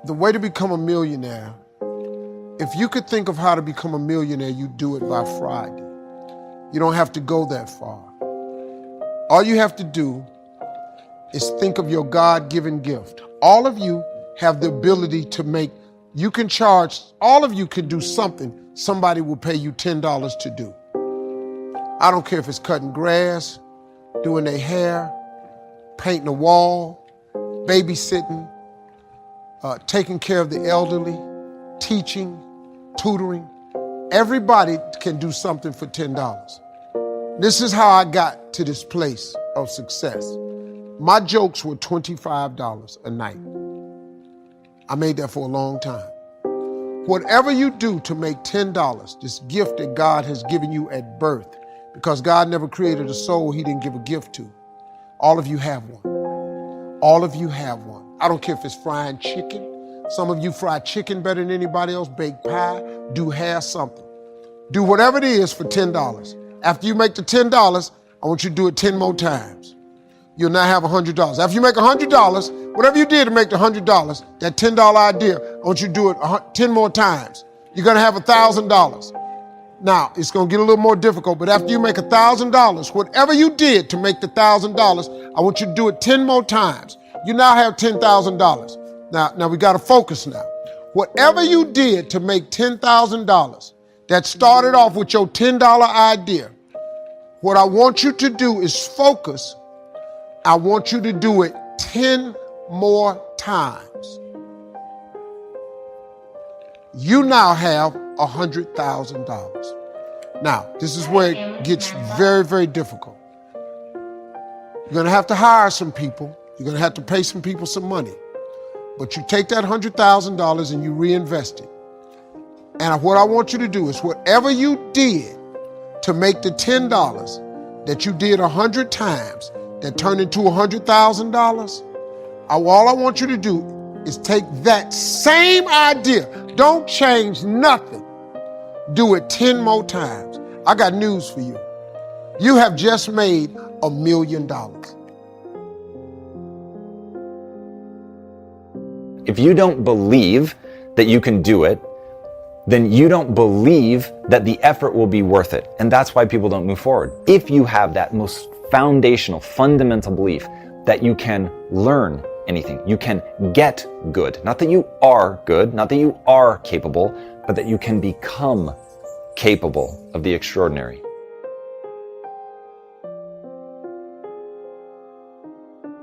The way to become a millionaire, if you could think of how to become a millionaire, you do it by Friday. You don't have to go that far. All you have to do is think of your God-given gift. All of you have the ability to make, you can charge, all of you can do something somebody will pay you $10 to do. I don't care if it's cutting grass, doing their hair, painting a wall, babysitting, taking care of the elderly, teaching, tutoring. Everybody can do something for $10. This is how I got to this place of success. My jokes were $25 a night. I made that for a long time. Whatever you do to make $10, this gift that God has given you at birth, because God never created a soul he didn't give a gift to. All of you have one. All of you have one. I don't care if it's frying chicken. Some of you fry chicken better than anybody else, bake pie, do hair, something. Do whatever it is for $10. After you make the $10, I want you to do it 10 more times. You'll now have $100. After you make $100, whatever you did to make the $100, that $10 idea, I want you to do it 10 more times. You're gonna have $1,000. Now, it's gonna get a little more difficult, but after you make $1,000, whatever you did to make the $1,000, I want you to do it 10 more times. You now have $10,000. Now we gotta focus now. Whatever you did to make $10,000, that started off with your $10 idea, what I want you to do is focus. I want you to do it 10 more times. You now have $100,000. Now, this is where it gets very, very difficult. You're gonna have to hire some people. You're gonna have to pay some people some money. But you take that $100,000 and you reinvest it. And what I want you to do is whatever you did to make the $10 that you did 100 times, that turned into $100,000, all I want you to do is take that same idea. Don't change nothing. Do it 10 more times. I got news for you. You have just made $1 million. If you don't believe that you can do it, then you don't believe that the effort will be worth it. And that's why people don't move forward. If you have that most foundational, fundamental belief that you can learn anything, you can get good, not that you are good, not that you are capable, but that you can become capable of the extraordinary.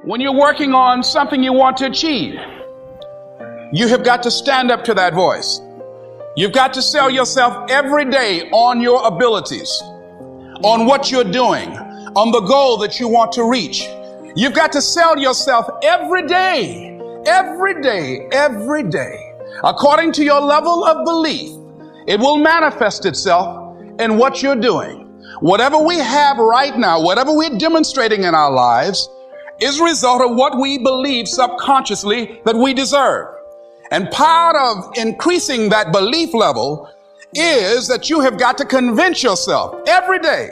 When you're working on something you want to achieve, you have got to stand up to that voice. You've got to sell yourself every day on your abilities, on what you're doing, on the goal that you want to reach. You've got to sell yourself every day, every day, every day. According to your level of belief, it will manifest itself in what you're doing. Whatever we have right now, whatever we're demonstrating in our lives, is a result of what we believe subconsciously that we deserve. And part of increasing that belief level is that you have got to convince yourself every day.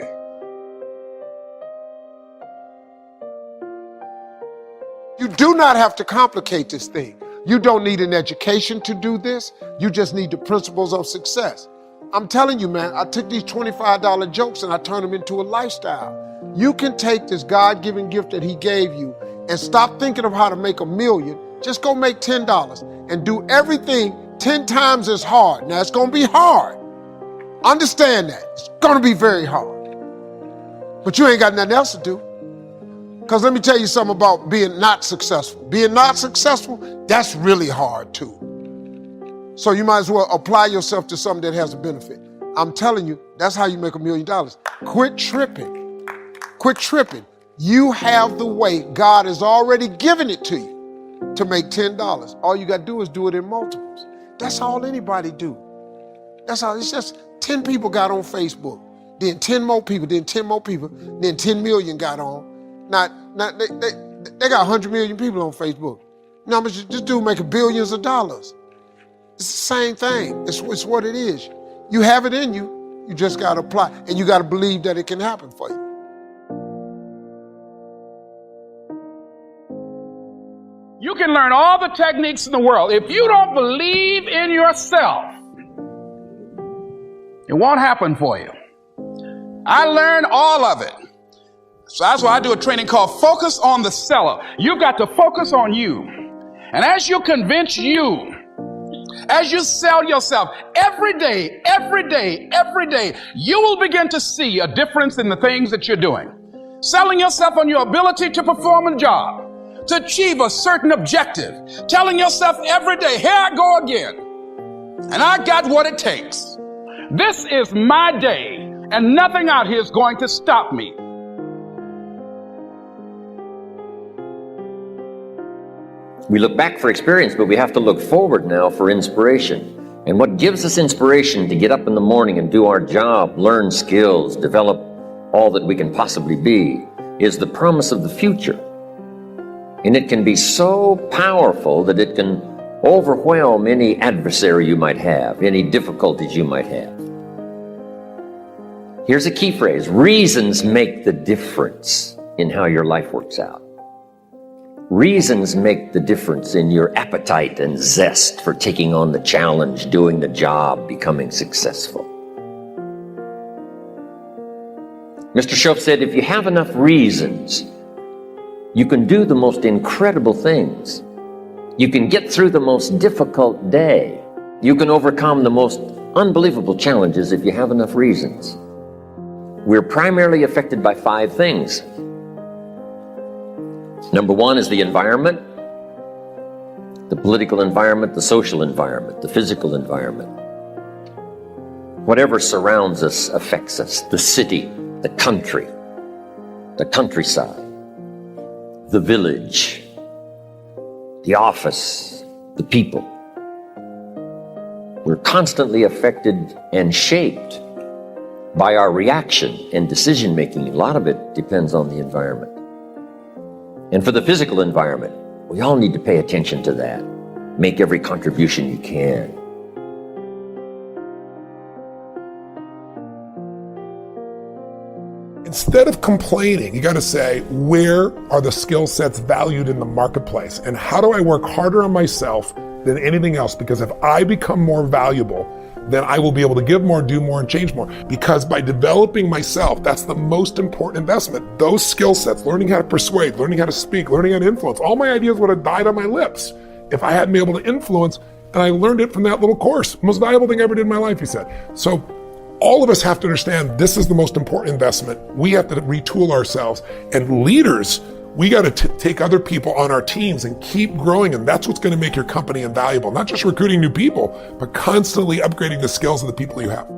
You do not have to complicate this thing. You don't need an education to do this. You just need the principles of success. I'm telling you, man, I took these $25 jokes and I turned them into a lifestyle. You can take this God-given gift that he gave you and stop thinking of how to make $1 million. Just go make $10 and do everything 10 times as hard. Now, it's going to be hard. Understand that. It's going to be very hard. But you ain't got nothing else to do. Because let me tell you something about being not successful. Being not successful, that's really hard too. So you might as well apply yourself to something that has a benefit. I'm telling you, that's how you make $1 million. Quit tripping. Quit tripping. You have the way. God has already given it to you to make $10. All you got to do is do it in multiples. That's all anybody do. That's all. It's just 10 people got on Facebook, then 10 more people, then 10 more people, then 10 million got on. Now they got 100 million people on Facebook. Now, this dude making billions of dollars. It's the same thing. It's what it is. You have it in you. You just got to apply. And you got to believe that it can happen for you. You can learn all the techniques in the world. If you don't believe in yourself, it won't happen for you. I learned all of it. So that's why I do a training called Focus on the Seller. You've got to focus on you. And as you convince you, as you sell yourself every day, you will begin to see a difference in the things that you're doing. Selling yourself on your ability to perform a job, to achieve a certain objective. Telling yourself every day, here I go again. And I got what it takes. This is my day, and nothing out here is going to stop me. We look back for experience, but we have to look forward now for inspiration. And what gives us inspiration to get up in the morning and do our job, learn skills, develop all that we can possibly be, is the promise of the future. And it can be so powerful that it can overwhelm any adversary you might have, any difficulties you might have. Here's a key phrase: reasons make the difference in how your life works out. Reasons make the difference in your appetite and zest for taking on the challenge, doing the job, becoming successful. Mr. Shoaff said, if you have enough reasons, you can do the most incredible things. You can get through the most difficult day. You can overcome the most unbelievable challenges if you have enough reasons. We're primarily affected by 5 things. Number 1 is the environment, the political environment, the social environment, the physical environment. Whatever surrounds us affects us. The city, the country, the countryside, the village, the office, the people. We're constantly affected and shaped by our reaction and decision making. A lot of it depends on the environment. And for the physical environment, we all need to pay attention to that. Make every contribution you can. Instead of complaining, you got to say, where are the skill sets valued in the marketplace? And how do I work harder on myself than anything else? Because if I become more valuable, then I will be able to give more, do more, and change more. Because by developing myself, that's the most important investment. Those skill sets, learning how to persuade, learning how to speak, learning how to influence, all my ideas would have died on my lips if I hadn't been able to influence, and I learned it from that little course. Most valuable thing I ever did in my life, he said. So all of us have to understand this is the most important investment. We have to retool ourselves. And leaders, we got to take other people on our teams and keep growing. And that's what's going to make your company invaluable. Not just recruiting new people, but constantly upgrading the skills of the people you have.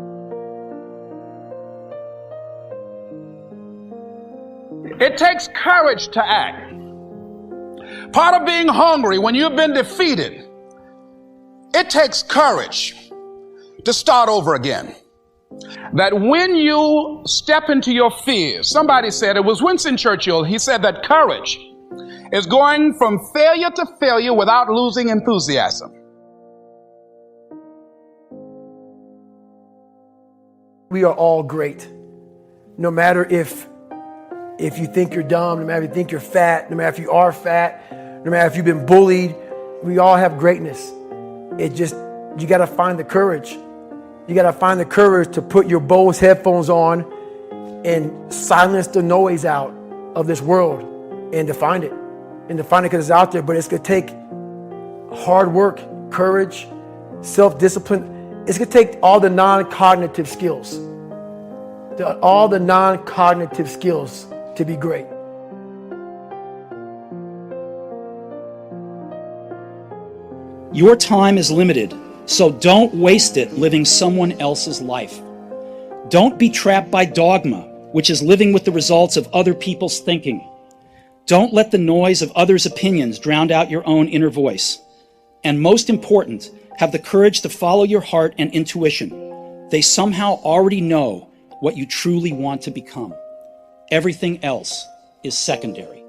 It takes courage to act. Part of being hungry when you've been defeated, it takes courage to start over again. That when you step into your fears, somebody said, it was Winston Churchill, he said that courage is going from failure to failure without losing enthusiasm. We are all great. No matter if you think you're dumb, no matter if you think you're fat, no matter if you are fat, no matter if you've been bullied, we all have greatness. You got to find the courage. You got to find the courage to put your Bose headphones on and silence the noise out of this world and to find it. And to find it because it's out there, but it's going to take hard work, courage, self-discipline. It's going to take all the non-cognitive skills. All the non-cognitive skills to be great. Your time is limited. So don't waste it living someone else's life. Don't be trapped by dogma, which is living with the results of other people's thinking. Don't let the noise of others' opinions drown out your own inner voice. And most important, have the courage to follow your heart and intuition. They somehow already know what you truly want to become. Everything else is secondary.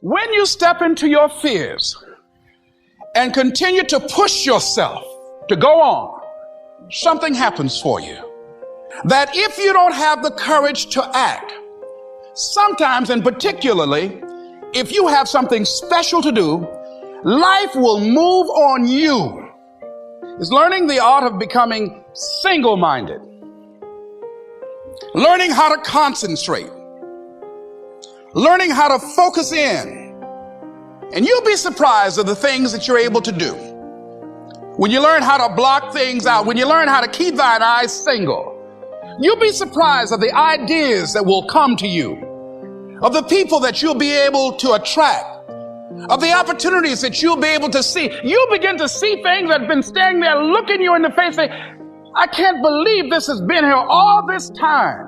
When you step into your fears and continue to push yourself to go on, something happens for you. That if you don't have the courage to act, sometimes and particularly, if you have something special to do, life will move on you. It's learning the art of becoming single-minded. Learning how to concentrate. Learning how to focus in. And you'll be surprised at the things that you're able to do. When you learn how to block things out, when you learn how to keep thine eyes single, you'll be surprised at the ideas that will come to you, of the people that you'll be able to attract, of the opportunities that you'll be able to see. You'll begin to see things that have been standing there looking you in the face, say, I can't believe this has been here all this time.